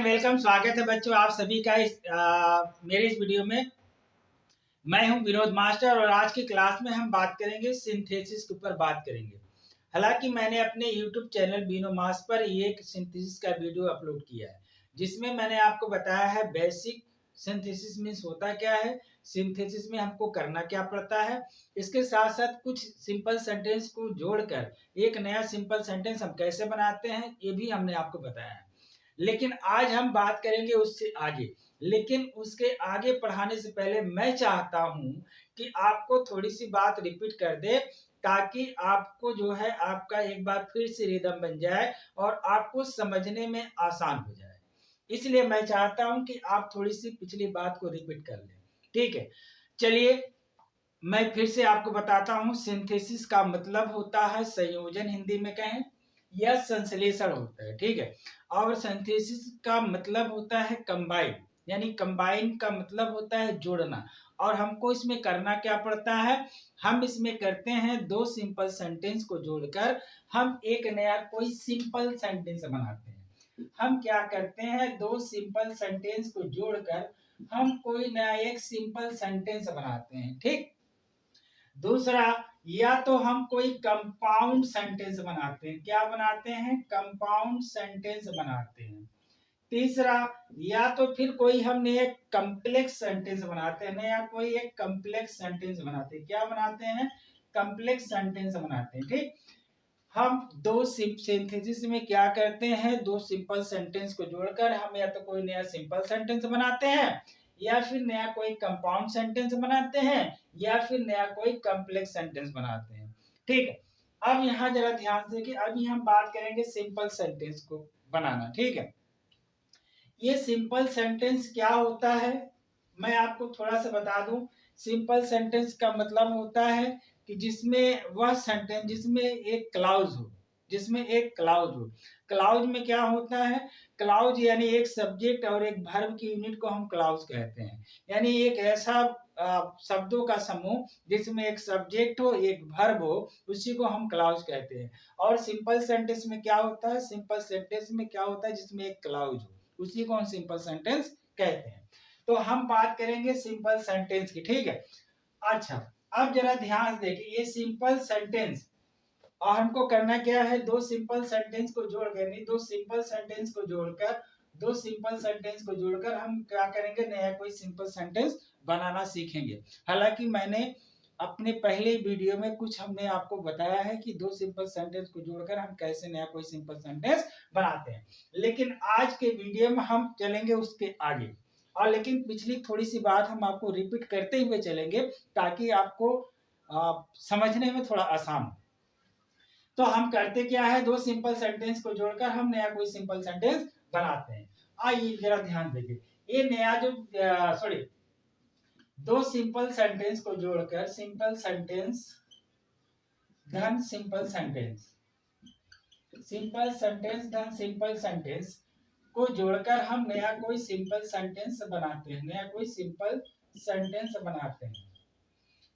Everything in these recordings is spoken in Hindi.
And welcome. स्वागत है बच्चों आप सभी का मेरे इस वीडियो में। मैं हूं विनोद मास्टर और आज की क्लास में हम बात करेंगे सिंथेसिस के ऊपर बात करेंगे। हालांकि मैंने अपने यूट्यूब चैनल विनो मास पर एक सिंथेसिस का वीडियो अपलोड किया है, जिसमें मैंने आपको बताया है बेसिक सिंथेसिस मीन्स होता क्या है, सिंथेसिस में हमको करना क्या पड़ता है। इसके साथ साथ कुछ सिंपल सेंटेंस को जोड़कर एक नया सिंपल सेंटेंस हम कैसे बनाते हैं ये भी हमने आपको बताया है। लेकिन आज हम बात करेंगे उससे आगे। लेकिन उसके आगे पढ़ाने से पहले मैं चाहता हूं कि आपको थोड़ी सी बात रिपीट कर दे, ताकि आपको जो है आपका एक बार फिर से रिदम बन जाए और आपको समझने में आसान हो जाए। इसलिए मैं चाहता हूं कि आप थोड़ी सी पिछली बात को रिपीट कर लें। ठीक है, चलिए मैं फिर से आपको बताता हूं। सिंथेसिस का मतलब होता है संयोजन, हिंदी में कहें या संश्लेषण होता है। ठीक है, और सिंथेसिस का मतलब होता है कंबाइन, यानी कंबाइन का मतलब होता है जोड़ना। और हमको इसमें करना क्या पड़ता है, हम इसमें करते हैं दो सिंपल सेंटेंस को जोड़कर हम एक नया कोई सिंपल सेंटेंस बनाते हैं। हम क्या करते हैं, दो सिंपल सेंटेंस को जोड़कर हम कोई नया एक सिंपल सेंटेंस बनाते हैं। ठीक, दूसरा, या तो हम कोई कंपाउंड सेंटेंस बनाते हैं। क्या बनाते हैं, कंपाउंड सेंटेंस बनाते हैं। तीसरा, या तो फिर कोई हमने एक कम्प्लेक्स सेंटेंस बनाते हैं, नया कोई एक कम्प्लेक्स सेंटेंस बनाते हैं। क्या बनाते हैं, कम्प्लेक्स सेंटेंस बनाते हैं। ठीक, हम दो सिंथेसिस में क्या करते हैं, दो सिंपल सेंटेंस को जोड़कर हम या तो कोई नया सिंपल सेंटेंस बनाते हैं, या फिर नया कोई कंपाउंड सेंटेंस बनाते हैं, या फिर नया कोई कॉम्प्लेक्स सेंटेंस बनाते हैं। ठीक है, अब यहाँ जरा ध्यान से कि अभी हम बात करेंगे सिंपल सेंटेंस को बनाना। ठीक है, ये सिंपल सेंटेंस क्या होता है, मैं आपको थोड़ा सा बता दूं। सिंपल सेंटेंस का मतलब होता है कि जिसमें वह सेंटेंस जिसमें एक क्लाउज हो, जिसमें एक क्लाउज हो। क्लाउज में क्या होता है, क्लाउज यानी एक सब्जेक्ट और एक वर्ब की यूनिट को हम क्लाउज कहते हैं। यानी एक ऐसा शब्दों का समूह जिसमें एक सब्जेक्ट हो एक वर्ब हो, उसी को हम क्लाउज कहते हैं। और सिंपल सेंटेंस में क्या होता है, सिंपल सेंटेंस में क्या होता है, जिसमें एक क्लाउज हो, उसी को हम सिंपल सेंटेंस कहते हैं। तो हम बात करेंगे सिंपल सेंटेंस की। ठीक है, अच्छा अब जरा ध्यान देखिए, ये सिंपल सेंटेंस और हमको करना क्या है, दो सिंपल सेंटेंस को जोड़कर, नहीं दो सिंपल सेंटेंस को जोड़कर, दो सिंपल सेंटेंस को जोड़कर हम क्या करेंगे, नया कोई सिंपल सेंटेंस बनाना सीखेंगे। हालांकि मैंने अपने पहले वीडियो में कुछ हमने आपको बताया है कि दो सिंपल सेंटेंस को जोड़कर हम कैसे नया कोई सिंपल सेंटेंस बनाते हैं, लेकिन आज के वीडियो में हम चलेंगे उसके आगे। और लेकिन पिछली थोड़ी सी बात हम आपको रिपीट करते हुए चलेंगे, ताकि आपको समझने में थोड़ा आसान हो। तो हम करते क्या है, दो सिंपल सेंटेंस को जोड़कर हम नया कोई सिंपल सेंटेंस बनाते हैं। आइए जरा ध्यान देखिए, ये नया जो सॉरी दो सिंपल सेंटेंस को जोड़कर सिंपल सेंटेंस धन सिंपल सेंटेंस, सिंपल सेंटेंस धन सिंपल सेंटेंस को जोड़कर हम नया कोई सिंपल सेंटेंस बनाते हैं, नया कोई सिंपल सेंटेंस बनाते हैं।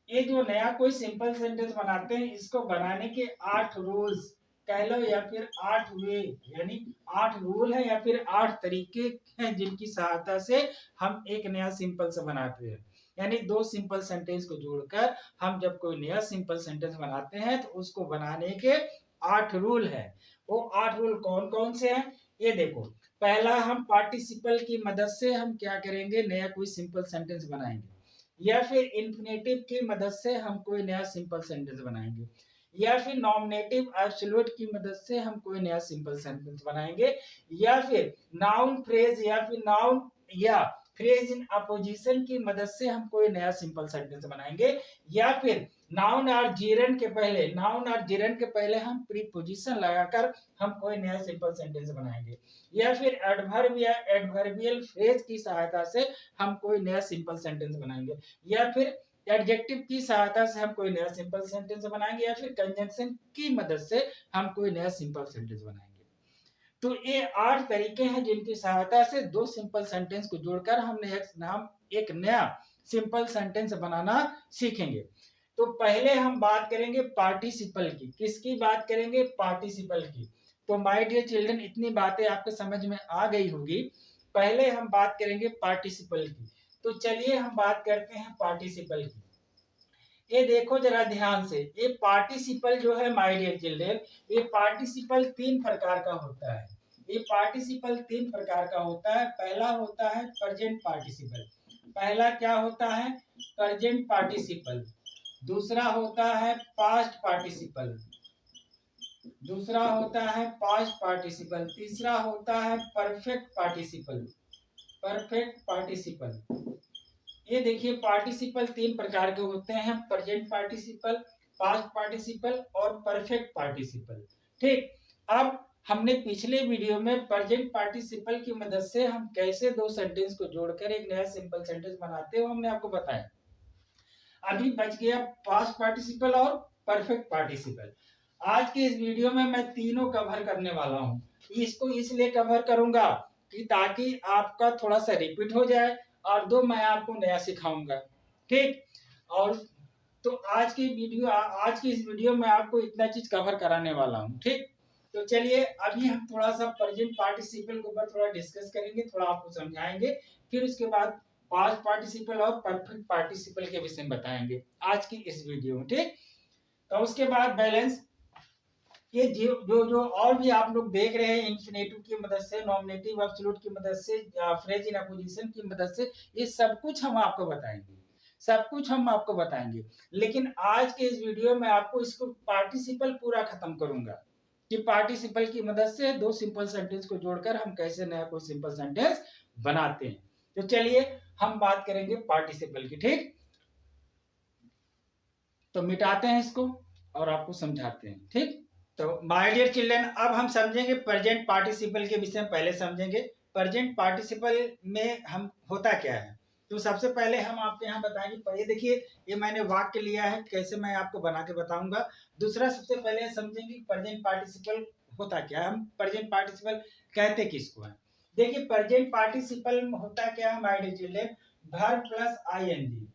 ये जो नया कोई सिंपल सेंटेंस बनाते हैं, इसको बनाने के 8 रूल्स कह लो, या फिर 8 वे, यानी 8 रूल है या फिर 8 तरीके हैं जिनकी सहायता से हम एक नया सिंपल से बनाते हैं। यानी दो सिंपल सेंटेंस को जोड़कर हम जब कोई नया सिंपल सेंटेंस बनाते हैं तो उसको बनाने के 8 रूल है। वो 8 रूल कौन कौन से हैं, ये देखो। पहला, हम पार्टिसिपल की मदद से हम क्या करेंगे, नया कोई सिंपल सेंटेंस बनाएंगे, या फिर इन्फिनेटिव की मदद से हम कोई नया सिंपल सेंटेंस बनाएंगे, या फिर नॉमिनेटिव एब्सोल्यूट की मदद से हम कोई नया सिंपल सेंटेंस बनाएंगे, या फिर नाउन फ्रेज या फिर नाउन या फ्रेज इन अपोजिशन की मदद से हम कोई नया सिंपल सेंटेंस बनाएंगे, या फिर नाउन और जीरन के पहले हम प्रीपोजिशन लगाकर हम कोई नया सिंपल सेंटेंस बनाएंगे, या फिर एडवर्ब या एडवर्बियल फ्रेज की सहायता से हम कोई नया सिंपल सेंटेंस बनाएंगे, या फिर एडजेक्टिव की सहायता से हम कोई नया सिंपल सेंटेंस बनाएंगे, या फिर कंजंक्शन की मदद से हम कोई नया सिंपल सेंटेंस बनाएंगे। तो ये 8 तरीके हैं जिनकी सहायता से दो सिंपल सेंटेंस को जोड़कर हमने एक नया सिंपल सेंटेंस बनाना सीखेंगे। तो पहले हम बात करेंगे पार्टिसिपल की। किसकी बात करेंगे, पार्टिसिपल की। तो माय डियर चिल्ड्रन, इतनी बातें आपके समझ में आ गई होगी पहले हम बात करेंगे पार्टिसिपल की। तो चलिए हम बात करते हैं पार्टिसिपल की। ये देखो जरा ध्यान से, ये पार्टिसिपल जो है माय डियर चिल्ड्रन, ये पार्टिसिपल 3 प्रकार का होता है। ये पार्टिसिपल 3 प्रकार का होता है। पहला होता है प्रेजेंट पार्टिसिपल। पहला क्या होता है? Present participle. दूसरा होता है पास्ट पार्टिसिपल। दूसरा होता है पास्ट पार्टिसिपल। तीसरा होता है परफेक्ट पार्टिसिपल। Perfect participle. ये देखिए पार्टिसिपल 3 प्रकार के होते हैं, प्रेजेंट पार्टिसिपल, पास्ट पार्टिसिपल और परफेक्ट पार्टिसिपल। ठीक, अब हमने पिछले वीडियो में प्रेजेंट पार्टिसिपल की मदद से हम कैसे दो सेंटेंस को जोड़कर एक नया सिंपल सेंटेंस बनाते हैं, हमने आपको बताया। अभी बच गया पास्ट पार्टिसिपल और परफेक्ट पार्टिसिपल। आज के इस वीडियो में मैं तीनों कवर करने वाला हूं। इसको इसलिए कवर करूंगा कि ताकि आपका थोड़ा सा रिपीट हो जाए और दो मैं आपको नया सिखाऊंगा। ठीक, और तो आज की इस वीडियो में आपको इतना चीज कवर कराने वाला हूं। ठीक, तो चलिए अभी हम थोड़ा सा प्रेजेंट पार्टिसिपल के ऊपर थोड़ा डिस्कस करेंगे, थोड़ा आपको समझाएंगे, फिर उसके बाद पास्ट पार्टिसिपल और परफेक्ट पार्टिसिपल के विषय में बताएंगे आज की इस वीडियो में। ठीक, तो उसके बाद बैलेंस, ये जो और भी आप लोग देख रहे हैं इंफिनेटिव की मदद से, नॉमिनेटिव, एब्सोल्यूट की मदद से, फ्रेज इन अपोजिशन की मदद से, ये सब कुछ हम आपको बताएंगे, सब कुछ हम आपको बताएंगे। लेकिन आज के इस वीडियो में आपको इसको पार्टिसिपल पूरा खत्म करूंगा कि पार्टिसिपल की मदद से दो सिंपल सेंटेंस को जोड़कर हम कैसे नया कोई सिंपल सेंटेंस बनाते हैं। तो चलिए हम बात करेंगे पार्टिसिपल की। ठीक, तो मिटाते हैं इसको और आपको समझाते हैं। ठीक, तो माय डियर चिल्ड्रन, अब हम समझेंगे प्रेजेंट पार्टिसिपल के विषय में। पहले समझेंगे प्रेजेंट पार्टिसिपल में हम होता क्या है। तो सबसे पहले हम आपके यहाँ बताएंगे, ये देखिए ये मैंने वाक्य लिया है, कैसे मैं आपको बना के बताऊंगा। दूसरा सबसे पहले समझेंगे प्रेजेंट पार्टिसिपल होता क्या है, हम प्रेजेंट पार्टिसिपल कहते किसको है। देखिए प्रेजेंट पार्टिसिपल होता क्या है my dear children, verb plus ING.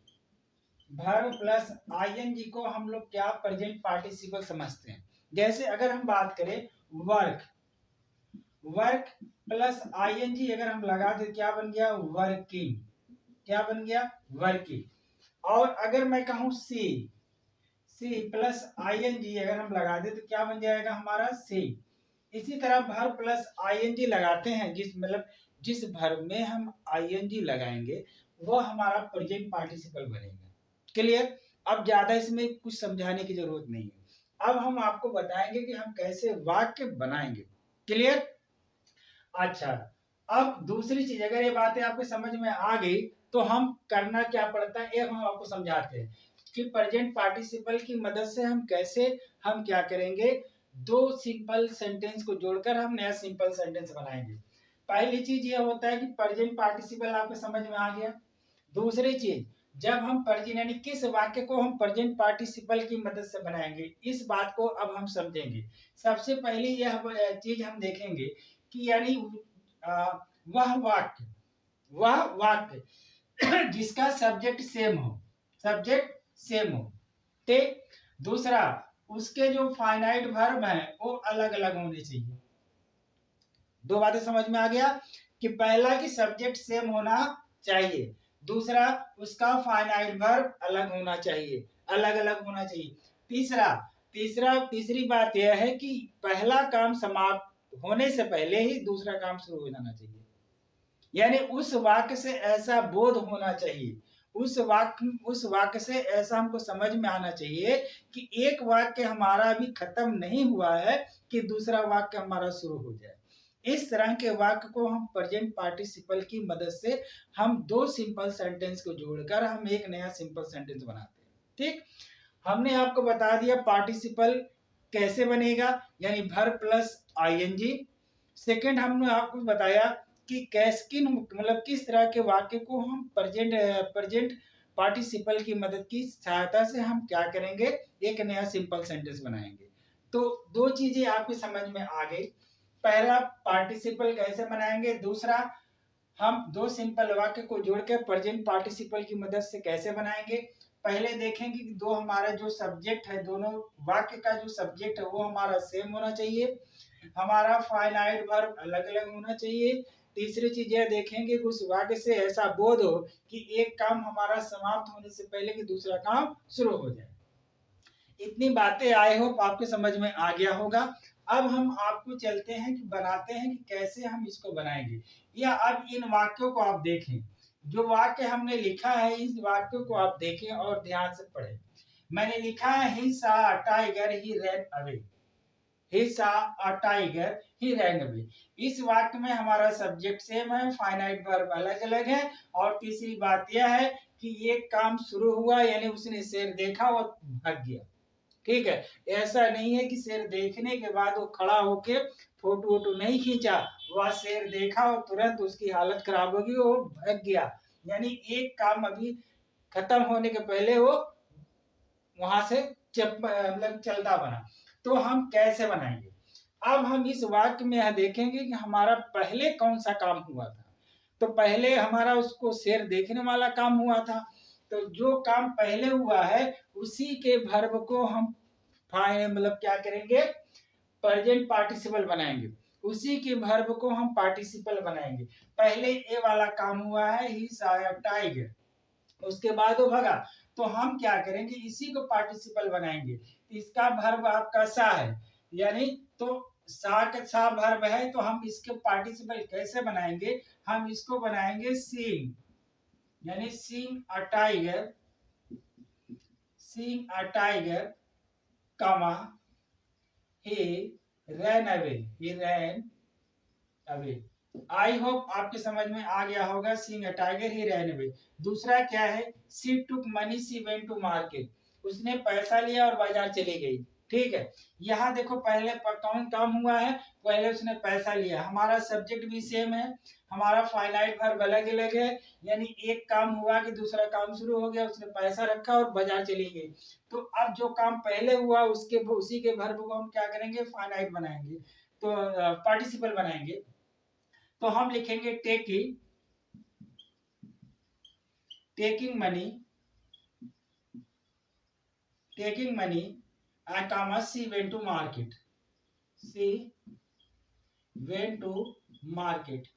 Verb plus ING को हम लोग क्या प्रेजेंट पार्टिसिपल समझते हैं। जैसे अगर हम बात करें वर्क, वर्क प्लस आईएनजी अगर हम लगा दे क्या बन गया? वर्किंग। क्या बन गया? वर्किंग। और अगर मैं कहूं सी, सी प्लस आईएनजी अगर हम लगा दे तो क्या बन जाएगा हमारा? सी। इसी तरह वर्ब प्लस आईएनजी लगाते हैं, जिस वर्ब में हम आईएनजी लगाएंगे वो हमारा प्रेजेंट पार्टिसिपल बनेगा। क्लियर? अब ज्यादा इसमें कुछ समझाने की जरूरत नहीं है। अब हम आपको बताएंगे कि हम कैसे वाक्य बनाएंगे। क्लियर? अच्छा, अब दूसरी चीज, अगर ये बातें आपके समझ में आ गई तो हम करना क्या पड़ता है, ये हम आपको समझाते हैं कि प्रेजेंट पार्टिसिपल की मदद से हम कैसे हम क्या करेंगे, दो सिंपल सेंटेंस को जोड़कर हम नया सिंपल सेंटेंस बनाएंगे। पहली चीज ये होता है कि प्रेजेंट पार्टिसिपल आपको समझ में आ गया। दूसरी चीज, जब हम प्रेजेंट यानी किस वाक्य को हम प्रेजेंट पार्टिसिपल की मदद से बनाएंगे, इस बात को अब हम समझेंगे। सबसे पहले यह चीज हम देखेंगे कि यानी वह वाक्य जिसका सब्जेक्ट सेम हो, सब्जेक्ट सेम हो। ठीक, दूसरा उसके जो फाइनाइट वर्ब हैं वो अलग अलग होने चाहिए। दो बातें समझ में आ गया कि पहला कि सब्जेक्ट सेम होना चाहिए, दूसरा उसका फाइनाइट वर्ब अलग होना चाहिए, अलग अलग होना चाहिए। तीसरी बात यह है कि पहला काम समाप्त होने से पहले ही दूसरा काम शुरू हो जाना चाहिए। यानी उस वाक्य से ऐसा बोध होना चाहिए, उस वाक्य से ऐसा हमको समझ में आना चाहिए कि एक वाक्य हमारा अभी खत्म नहीं हुआ है कि दूसरा वाक्य हमारा शुरू हो जाए। इस तरह के वाक्य को हम प्रेजेंट पार्टिसिपल की मदद से हम दो सिंपल सेंटेंस को जोड़कर हम एक नया सिंपल सेंटेंस बनाते हैं। ठीक, हमने आपको बता दिया पार्टिसिपल कैसे बनेगा, यानी वर्ब प्लस आईएनजी। सेकंड हमने आपको बताया कि किस तरह के वाक्य को हम प्रेजेंट पार्टिसिपल की मदद की सहायता से हम क्या करेंगे, एक नया सिंपल सेंटेंस बनाएंगे। तो दो चीजें आपकी समझ में आ गई, पहला पार्टिसिपल कैसे बनाएंगे, दूसरा हम दो सिंपल वाक्य को जोड़कर प्रेजेंट पार्टिसिपल की मदद से कैसे बनाएंगे। पहले देखेंगे कि दो हमारा जो सब्जेक्ट है, दोनों वाक्य का जो सब्जेक्ट है वो हमारा सेम होना चाहिए, हमारा फाइनाइट वर्ब अलग अलग होना चाहिए, तीसरी चीज यह देखेंगे कि उस वाक्य से ऐसा बोध हो कि एक काम हमारा समाप्त होने से पहले कि दूसरा काम शुरू हो जाए। इतनी बातें आई होप आपके समझ में आ गया होगा। अब हम आपको चलते हैं कि बनाते हैं कि कैसे हम इसको बनाएंगे, या अब इन वाक्यों को आप देखें, जो वाक्य हमने लिखा है इस वाक्यों को आप देखें और ध्यान से पढ़ें। मैंने लिखा है ही सा अ टाइगर ही रैन अवे, ही सा अ टाइगर ही रैन अवे। इस वाक्य में हमारा सब्जेक्ट सेम है, फाइनाइट वर्ब अलग अलग है, और तीसरी बात यह है कि ये काम शुरू हुआ यानी उसने शेर देखा और भाग गया। ठीक है, ऐसा नहीं है कि शेर देखने के बाद वो खड़ा होके फोटो वोटो नहीं खींचा, वह शेर देखा और तुरंत उसकी हालत खराब होगी, वो भाग गया, यानी एक काम अभी खत्म होने के पहले वो वहां से मतलब चलता बना। तो हम कैसे बनाएंगे? अब हम इस वाक्य में यह देखेंगे कि हमारा पहले कौन सा काम हुआ था। तो पहले हमारा उसको शेर देखने वाला काम हुआ था, तो जो काम पहले हुआ है उसी के वर्ब को हम मतलब क्या करेंगे, प्रेजेंट पार्टिसिपल बनाएंगे, उसी के वर्ब को हम पार्टिसिपल बनाएंगे। पहले ए वाला काम हुआ है ही सॉ अ टाइगर, उसके बाद वो भगा, तो हम क्या करेंगे, इसी को पार्टिसिपल बनाएंगे। इसका वर्ब आपका सा है, यानी तो सा का सा वर्ब है, तो हम इसके पार्टिसिपल कैसे बनाएंगे, हम इसको बनाएंगे सीइंग, यानी seeing a tiger, seeing a tiger comma he ran away, he ran away। I hope आपके समझ में आ गया होगा, seeing a tiger he ran away. दूसरा क्या है, she took money she went to market, उसने पैसा लिया और बाजार चली गई। ठीक है, यहाँ देखो पहले कौन काम हुआ है, पहले उसने पैसा लिया, हमारा सब्जेक्ट भी सेम है, हमारा फाइनाइट वर्ब अलग अलग है, यानी एक काम हुआ कि दूसरा काम शुरू हो गया, उसने पैसा रखा और बाजार चली गई। तो अब जो काम पहले हुआ उसके उसी के वर्ब को हम क्या करेंगे, फाइनाइट बनाएंगे, तो पार्टिसिपल बनाएंगे। तो हम लिखेंगे taking, taking money, taking money and comma she went to market, she went to market.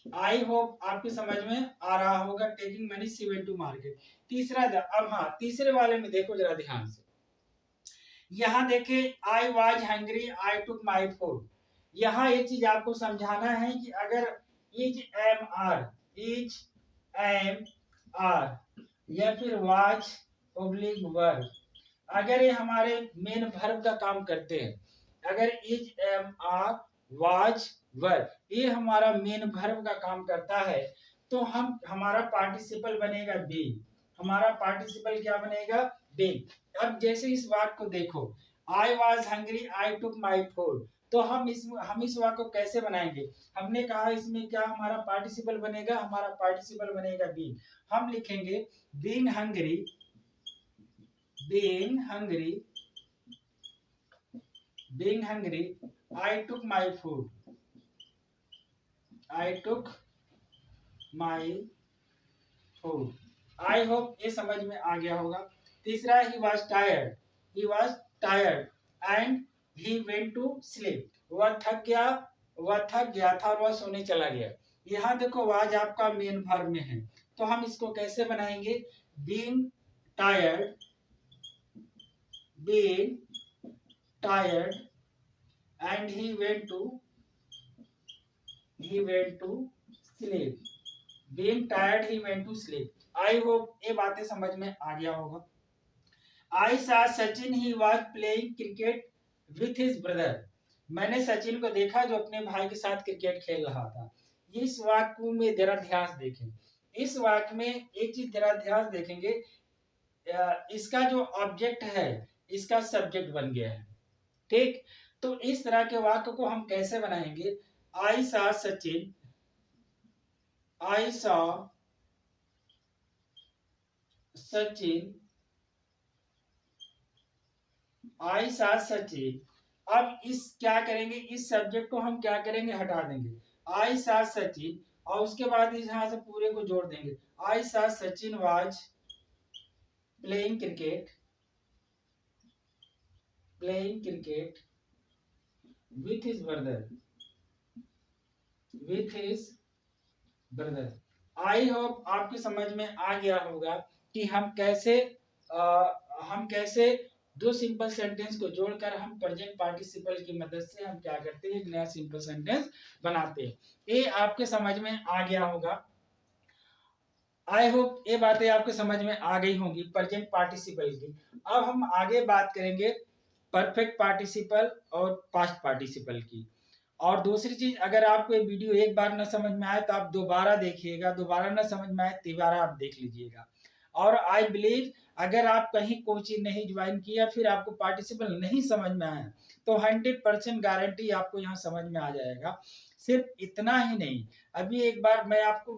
I hope आपकी समझ में आ रहा होगा, taking money she went to market. तीसरा अब हाँ, तीसरे वाले में देखो जरा ध्यान से, यहाँ देखे I was hungry I took my food. यहाँ एक चीज आपको समझाना है कि अगर is am are, is am are या फिर वाज ऑब्लिक वर्ब, अगर ये हमारे मेन वर्ब का काम करते हैं, अगर is am are was verb ये हमारा मेन वर्ब का काम करता है, तो हम हमारा पार्टिसिपल बनेगा बी, हमारा पार्टिसिपल क्या बनेगा, बी। अब जैसे इस वाक्य को देखो, आई was hungry I took my food, तो हम इस वाक्य को कैसे बनाएंगे, हमने कहा इसमें क्या हमारा पार्टिसिपल बनेगा, हमारा पार्टिसिपल बनेगा बी। हम लिखेंगे being hungry, being hungry, being hungry I took my food, I took my food. I hope ये समझ में आ गया होगा। तीसरा he was tired, he was tired and he went to sleep, वह थक गया, वह थक गया था और वह सोने चला गया। यहाँ देखो वाज आपका मेन वर्ब में है, तो हम इसको कैसे बनाएंगे, being tired, being tired and he went to sleep, being tired he went to sleep। I hope ये बातें समझ में आ गया होगा। आई saw Sachin he was playing cricket with his brother, मैंने सचिन को देखा जो अपने भाई के साथ क्रिकेट खेल रहा था। इस वाक्य में जरा ध्यान देखें, इस वाक्य में एक चीज जरा ध्यान देखेंगे, इसका जो ऑब्जेक्ट है इसका सब्जेक्ट बन गया है। ठीक, तो इस तरह के वाक्य को हम कैसे बनाएंगे, आई सा सचिन, आई सा सचिन, आई सा सचिन। अब इस क्या करेंगे, इस सब्जेक्ट को हम क्या करेंगे, हटा देंगे, आई सा सचिन, और उसके बाद यहां से पूरे को जोड़ देंगे, आई saw Sachin was playing cricket, playing cricket with his brother, with his brother. I hope आपकी समझ में आ गया होगा कि हम कैसे दो सिंपल सेंटेंस को जोड़कर हम प्रेजेंट पार्टिसिपल की मदद से हम क्या करते हैं, एक नया सिंपल सेंटेंस बनाते हैं। ये आपके समझ में आ गया होगा। आई होप ये बातें आपके समझ में आ गई होंगी प्रेजेंट पार्टिसिपल की। अब हम आगे बात करेंगे परफेक्ट पार्टिसिपल और पास्ट पार्टिसिपल की। और दूसरी चीज, अगर आपको ये वीडियो एक बार न समझ में आए तो आप दोबारा देखिएगा, दोबारा न समझ में आए तिबारा आप देख लीजिएगा। और आई बिलीव अगर आप कहीं कोचिंग नहीं ज्वाइन किया, फिर आपको पार्टिसिपल नहीं समझ में आया, तो 100% गारंटी आपको यहाँ समझ में आ जाएगा। सिर्फ इतना ही नहीं, अभी एक बार मैं आपको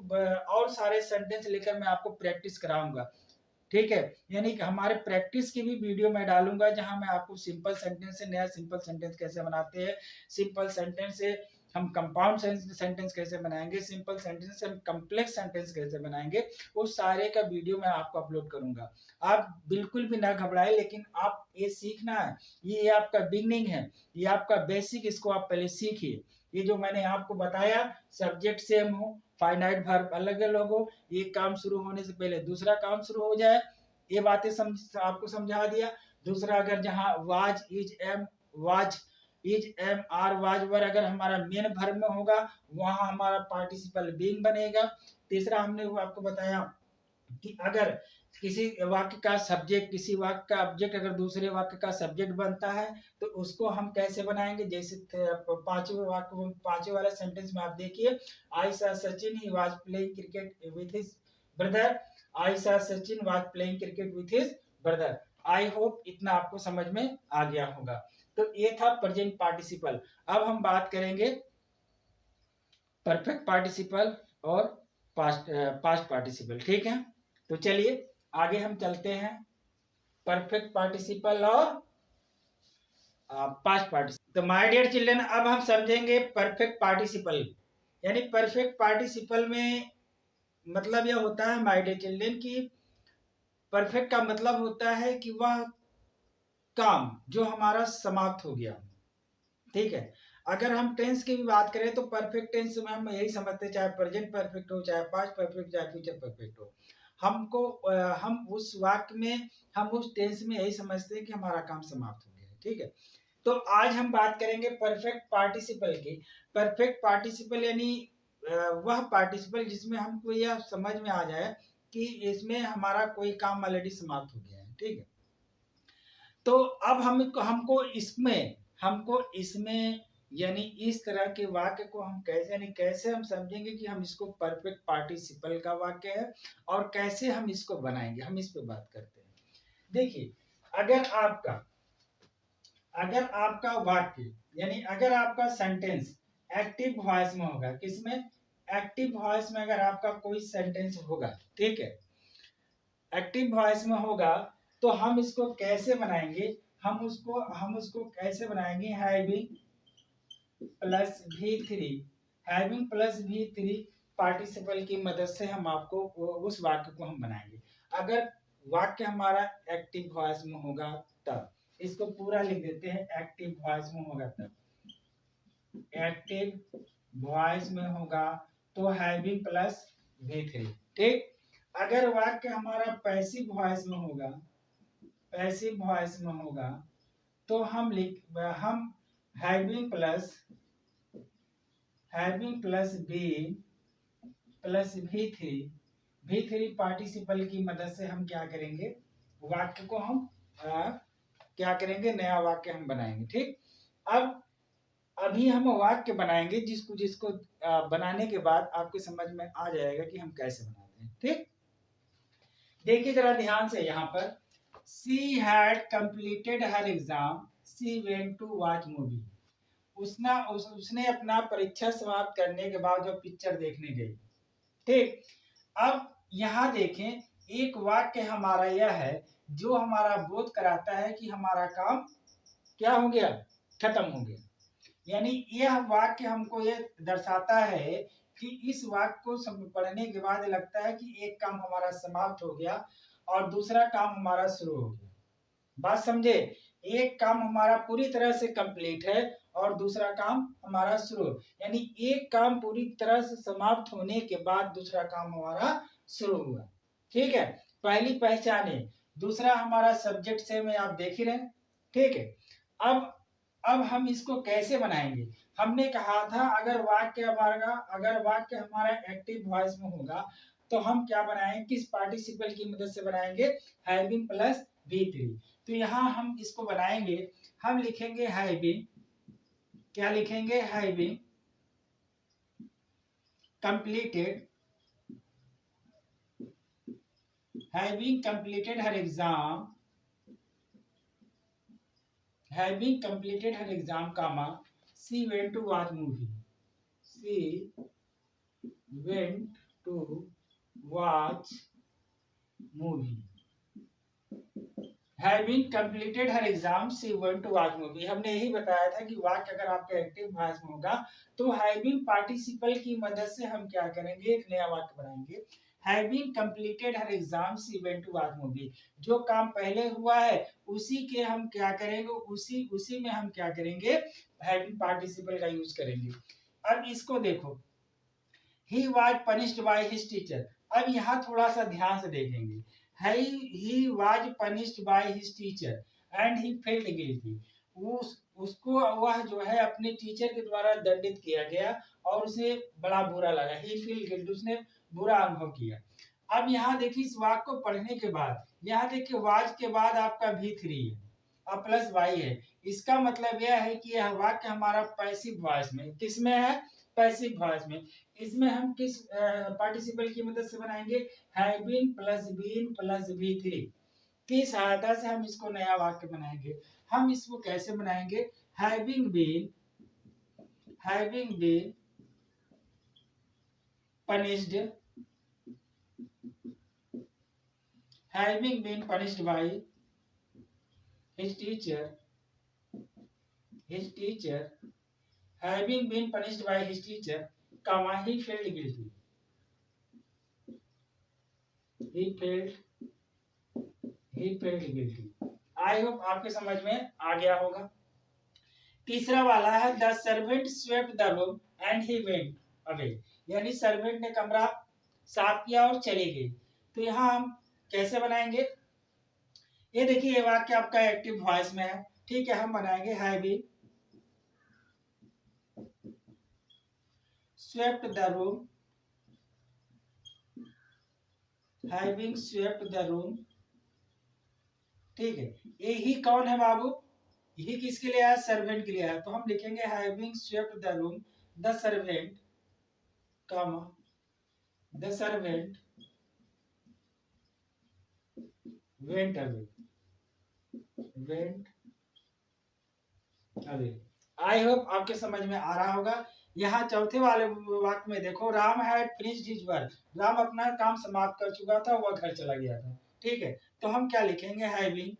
और सारे सेंटेंस लेकर मैं आपको प्रैक्टिस कराऊंगा। ठीक है, यानी कि हमारे प्रैक्टिस की भी वीडियो मैं डालूंगा, जहां मैं आपको सिंपल सेंटेंस से नया सिंपल सेंटेंस कैसे बनाते हैं, सिंपल सेंटेंस से हम कंपाउंड सेंटेंस कैसे बनाएंगे, सिंपल सेंटेंस से हम कॉम्प्लेक्स सेंटेंस कैसे बनाएंगे, उस सारे का वीडियो मैं आपको अपलोड करूंगा। आप बिल्कुल भी ना घबराएं, लेकिन आप ये सीखना है, ये आपका बिगनिंग है, ये आपका बेसिक, इसको आप पहले सीखिए। ये जो मैंने आपको बताया, सब्जेक्ट सेम हो, फाइनाइट वर्ब अलग अलग हो, एक काम शुरू होने से पहले दूसरा काम शुरू हो जाए, ये बातें आपको समझा दिया। दूसरा, अगर जहां was is am was is am are was were अगर हमारा मेन वर्ब में होगा, वहां हमारा पार्टिसिपल बीइंग बनेगा। तीसरा, हमने वो आपको बताया कि अगर किसी वाक्य का सब्जेक्ट, किसी वाक्य का ऑब्जेक्ट अगर दूसरे वाक्य का सब्जेक्ट बनता है, तो उसको हम कैसे बनाएंगे। जैसे पांचवें वाक्य, पांचवें वाले सेंटेंस में आप देखिए, I saw Sachin he was playing cricket with his brother, I saw Sachin was playing cricket with his brother. I hope इतना आपको समझ में आ गया होगा। तो ये था प्रेजेंट पार्टिसिपल। अब हम बात करेंगे परफेक्ट पार्टिसिपल और पास्ट पार्टिसिपल। ठीक है, तो चलिए आगे हम चलते हैं। परफेक्ट पार्टिसिपल और पास्ट पार्टिसिपल। तो माय डियर चिल्ड्रन, अब हम समझेंगे परफेक्ट पार्टिसिपल। यानी परफेक्ट पार्टिसिपल में मतलब यह होता है माय डियर चिल्ड्रन की परफेक्ट का मतलब होता है कि वह काम जो हमारा समाप्त हो गया। ठीक है, अगर हम टेंस की भी बात करें तो परफेक्ट टेंस में हम यही समझते हैं, चाहे प्रेजेंट परफेक्ट हो, चाहे पास्ट परफेक्ट, चाहे फ्यूचर परफेक्ट हो, हमको हम उस वाक्य में, हम उस टेंस में यही समझते हैं कि हमारा काम समाप्त हो गया है। ठीक है, तो आज हम बात करेंगे परफेक्ट पार्टिसिपल की। परफेक्ट पार्टिसिपल यानी वह पार्टिसिपल जिसमें हमको यह समझ में आ जाए कि इसमें हमारा कोई काम ऑलरेडी समाप्त हो गया है। ठीक है, तो अब हमको इसमें यानी इस तरह के वाक्य को हम कैसे, यानी कैसे हम समझेंगे कि हम इसको परफेक्ट पार्टिसिपल का वाक्य है और कैसे हम इसको बनाएंगे, हम इस पे बात करते हैं। देखिए, अगर आपका वाक्य यानी अगर आपका सेंटेंस एक्टिव वॉइस में होगा, किसमें, एक्टिव वॉइस में अगर आपका कोई सेंटेंस होगा, ठीक है, एक्टिव वॉइस में होगा, तो हम इसको कैसे बनाएंगे, हम उसको कैसे बनाएंगे, having plus V3, having plus V3 participle की मदद से हम आपको उस वाक्य को हम बनाएंगे। अगर वाक्य हमारा एक्टिव वॉइस में होगा तब, इसको पूरा लिख देते हैं, एक्टिव वॉइस में होगा तब, एक्टिव वॉइस में होगा तो हैविंग प्लस V3। ठीक, अगर वाक्य हमारा पैसिव वॉइस में होगा, पैसिव वॉइस में होगा, तो हम having plus be plus V3 participle की मदद से हम क्या करेंगे, वाक्य को हम क्या करेंगे, नया वाक्य हम बनाएंगे। ठीक, अब अभी हम वाक्य बनाएंगे, जिसको बनाने के बाद आपके समझ में आ जाएगा कि हम कैसे बनाते हैं। ठीक, देखिए जरा ध्यान से, यहाँ पर she had completed her exam, she went to watch movie. उसने अपना परीक्षा समाप्त करने के बाद जो पिक्चर देखने गई। ठीक, अब यहाँ देखें, एक वाक्य हमारा यह है जो हमारा बोध कराता है कि हमारा काम क्या हो गया, खत्म हो गया। यानी यह वाक्य हमको ये दर्शाता है कि इस वाक्य को पढ़ने के बाद लगता है कि एक काम हमारा समाप्त हो गया और दूसरा काम हमारा शुरू हो गया। बात समझे, एक काम हमारा पूरी तरह से कंप्लीट है और दूसरा काम हमारा शुरू, यानी एक काम पूरी तरह से समाप्त होने के बाद दूसरा काम हमारा शुरू हुआ। ठीक है, पहली पहचान है। दूसरा हमारा सब्जेक्ट सेम है, आप देख ही रहे हैं। ठीक है, अब हम इसको कैसे बनाएंगे। हमने कहा था अगर वाक्य हमारा एक्टिव वॉइस में होगा तो हम क्या बनाएंगे, किस पार्टिसिपल की मदद से बनाएंगे, हैविंग प्लस V3। तो यहाँ हम इसको बनाएंगे, हम लिखेंगे हैविंग, क्या लिखेंगे, having completed her exam, comma, she went to watch movie, she went to watch movie, having completed her exam she went to watch movie। हमने यही बताया था कि वाक्य अगर आपका एक्टिव वॉइस में होगा तो हैविंग पार्टिसिपल की मदद से हम क्या करेंगे, एक नया वाक्य बनाएंगे, having completed her exam she went to watch movie. जो काम पहले हुआ है उसी के हम क्या करेंगे, उसी में हम क्या करेंगे, हैविंग पार्टिसिपल का यूज करेंगे। अब इसको देखो, he was punished by his teacher. अब यहाँ थोड़ा सा ध्यान से देखेंगे, he was punished by his teacher and he felt guilty। उसको वह जो है अपने टीचर के द्वारा दंडित किया गया और उसे बड़ा बुरा लगा, he feel guilty, उसने बुरा अनुभव किया। अब यहाँ देखिए इस वाक्य को पढ़ने के बाद, यहाँ देखिए वाज के बाद आपका V3 है और प्लस वाई है। इसका मतलब यह है कि यह वाक्य हमारा पैसिव वॉइस में, किसमें है, पैसिव वॉइस में। इसमें हम किस पार्टिसिपल की मदद से बनाएंगे, having plus been plus V3 की सहायता से हम इसको नया वाक्य बनाएंगे। हम इसको कैसे बनाएंगे, having been punished, having been punished by his teacher, having been punished by his teacher, comma, he felt guilty, he felt guilty। I hope आपके समझ में आ गया होगा। तीसरा वाला है the servant swept the room and he went away, यानी सर्वेंट ने कमरा साफ किया और चली गई। तो यहाँ हम कैसे बनाएंगे, ये देखिए ये वाक्य आपका एक्टिव वॉइस में है। ठीक है, हम बनाएंगे having swept the room, having swept the room. ठीक है, ये ही कौन है बाबू, ये किसके लिए आया, सर्वेंट के लिए आया। तो हम लिखेंगे having swept the room, the servant, comma, the servant went away, I hope आपके समझ में आ रहा होगा। यहाँ चौथे वाले वाक्य में देखो, Ram had finished his work, Ram अपना काम समाप्त कर चुका था, वह घर चला गया था। ठीक है, तो हम क्या लिखेंगे, having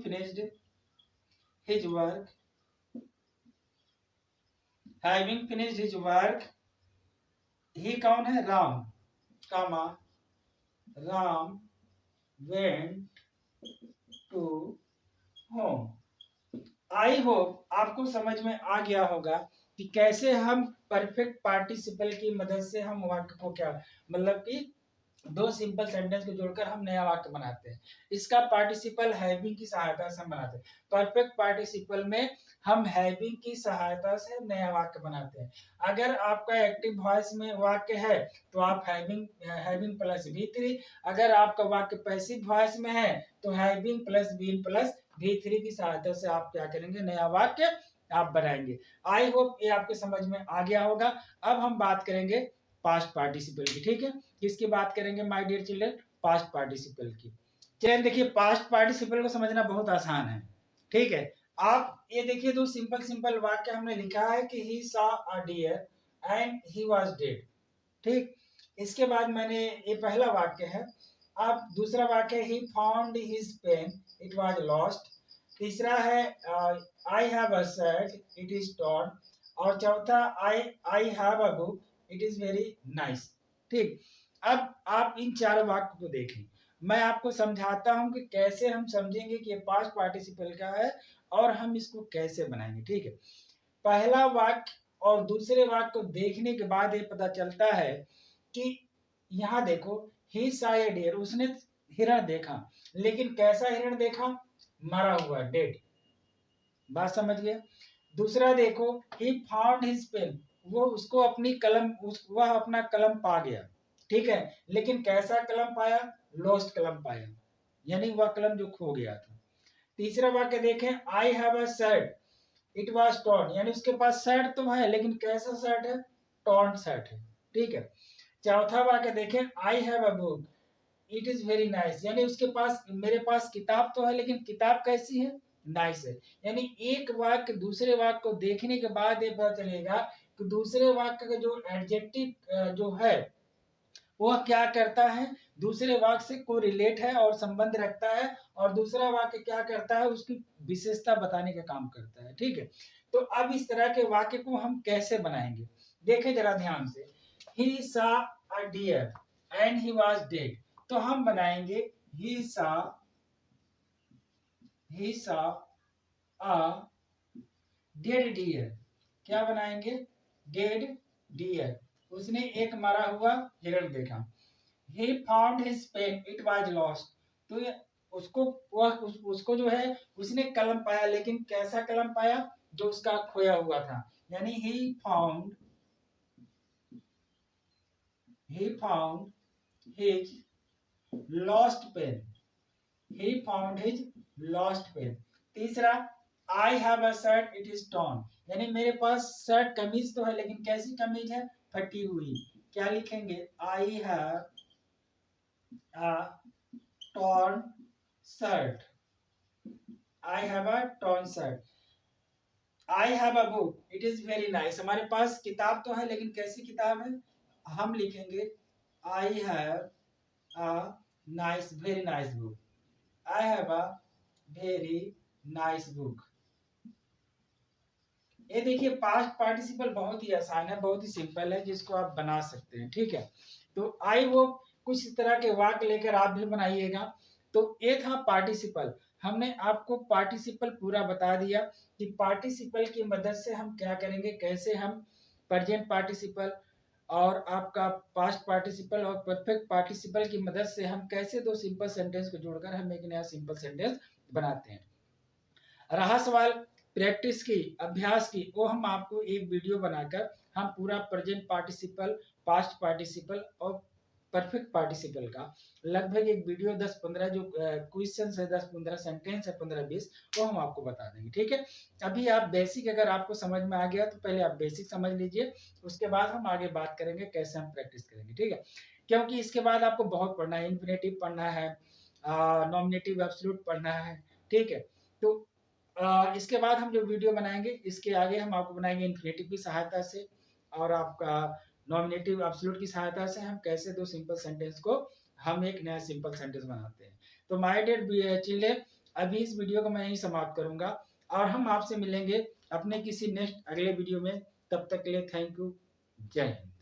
finished his work, he कौन है, Ram, comma, Ram went to home. I hope आपको समझ में आ गया होगा कि कैसे हम परफेक्ट पार्टिसिपल की मदद से हम वाक्य को क्या, मतलब कि दो सिंपल सेंटेंस को जोड़कर हम नया वाक्य बनाते हैं। इसका पार्टिसिपल हैविंग की सहायता से हम बनाते हैं। परफेक्ट पार्टिसिपल में हम हैविंग की सहायता से नया वाक्य बनाते हैं। अगर आपका एक्टिव वॉइस में वाक्य है तो आप हैविंग प्लस V3, अगर आपका वाक्य पैसिव वॉइस में है तो having plus been plus V3 की सहायता से आप क्या करेंगे, नया वाक्य आप बनाएंगे। आई होप ये आपके समझ में आ गया होगा। अब हम बात करेंगे पास्ट पार्टिसिपल की। ठीक है, किसकी बात करेंगे my dear children, past participle की। चलिए देखिए, पास्ट पार्टिसिपल को समझना बहुत आसान है। ठीक है, आप ये देखिए दो सिंपल वाक्य हमने लिखा है कि he saw a deer and he was dead. ठीक, इसके बाद मैंने, ये पहला वाक्य है। अब दूसरा वाक्य, he found his pen it was lost. तीसरा है I have a shirt it is torn. और चौथा, I have a book it is very nice. ठीक, अब आप इन चारों वाक्य को देखें, मैं आपको समझाता हूं कि कैसे हम समझेंगे कि ये पास्ट पार्टिसिपल का है और हम इसको कैसे बनाएंगे। ठीक है, पहला वाक्य और दूसरे वाक्य को देखने के बाद ये पता चलता है कि यहाँ देखो, ही saw a deer, उसने हिरण देखा, लेकिन कैसा हिरण देखा? मरा हुआ, डेड। बात समझ गया। दूसरा देखो, he found his pen, वो उसको अपनी कलम वह अपना कलम पा गया, ठीक है, लेकिन कैसा कलम पाया? लॉस्ट कलम पाया, यानी वह कलम जो खो गया था। तीसरा वाक्य देखें, आई have a shirt, it was torn, यानी उसके पास शर्ट तो है लेकिन कैसा शर्ट है? टॉर्न शर्ट है, ठीक है। चौथा वाक्य देखें, आई have a book, it is very nice, यानी उसके पास, मेरे पास किताब तो है लेकिन किताब कैसी है? नाइस है। यानी एक वाक्य दूसरे वाक्य को देखने के बाद ये पता चलेगा कि दूसरे वाक्य का जो एडजेक्टिव जो है वह क्या करता है? दूसरे वाक्य से कोरिलेट है और संबंध रखता है, और दूसरा वाक्य क्या करता है? उसकी विशेषता बताने का काम करता है, ठीक है। तो अब इस तरह के वाक्य को हम कैसे बनाएंगे, देखें जरा ध्यान से। He saw a deer and he was dead, तो हम बनाएंगे he saw a dead deer, क्या बनाएंगे? dead deer, उसने एक मरा हुआ हिरण देखा। He found his pen, it was lost, तो ये उसको जो है उसने कलम पाया, लेकिन कैसा कलम पाया? जो उसका खोया हुआ था, यानी he found his lost pen, he found his lost pen। तीसरा, I have a shirt, it is torn, यानी मेरे पास शर्ट कमीज तो है लेकिन कैसी कमीज है? फटी हुई। क्या लिखेंगे? I have a torn shirt, I have a torn shirt। I have a book, it is very nice, हमारे पास किताब तो है लेकिन कैसी किताब है? हम लिखेंगे I have a nice, very nice book, I have a very nice book। ये देखिए पास्ट पार्टिसिपल बहुत ही आसान है, बहुत ही सिंपल है, जिसको आप बना सकते हैं, ठीक है। तो आई वो कुछ इस तरह के वाक्य लेकर आप भी बनाइएगा। तो ये था पार्टिसिपल, हमने आपको पार्टिसिपल पूरा बता दिया कि पार्टिसिपल की मदद से हम क्या करेंगे, कैसे हम प्रेजेंट पार्टिसिपल और आपका पास्ट पार्टिसिपल और परफेक्ट पार्टिसिपल की मदद से हम कैसे दो सिंपल सेंटेंस को जोड़कर हम एक नया सिंपल सेंटेंस बनाते हैं। रहा सवाल प्रैक्टिस की, अभ्यास की, वो हम आपको एक वीडियो बनाकर हम पूरा प्रेजेंट पार्टिसिपल, पास्ट पार्टिसिपल और परफेक्ट पार्टिसिपल का लगभग एक वीडियो 10-15 जो क्वेश्चन है, 10-15 सेंटेंस है, 15-20, वो हम आपको बता देंगे, ठीक है। अभी आप बेसिक अगर आपको समझ में आ गया तो पहले आप बेसिक समझ लीजिए, उसके बाद हम आगे बात करेंगे कैसे हम प्रैक्टिस करेंगे, ठीक है। क्योंकि इसके बाद आपको बहुत पढ़ना है, इन्फिनेटिव पढ़ना है, नॉमिनेटिव एब्सोल्यूट पढ़ना है, ठीक है। तो इसके बाद हम जो वीडियो बनाएंगे, इसके आगे हम आपको बनाएंगे इन्फिनेटिव की सहायता से और आपका नॉमिनेटिव एब्सोल्यूट की सहायता से हम कैसे दो सिंपल सेंटेंस को हम एक नया सिंपल सेंटेंस बनाते हैं। तो माय डियर चिल्ड्रन, अभी इस वीडियो को मैं यहीं समाप्त करूंगा और हम आपसे मिलेंगे अपने किसी नेक्स्ट अगले वीडियो में। तब तक के लिए थैंक यू, जय हिंद।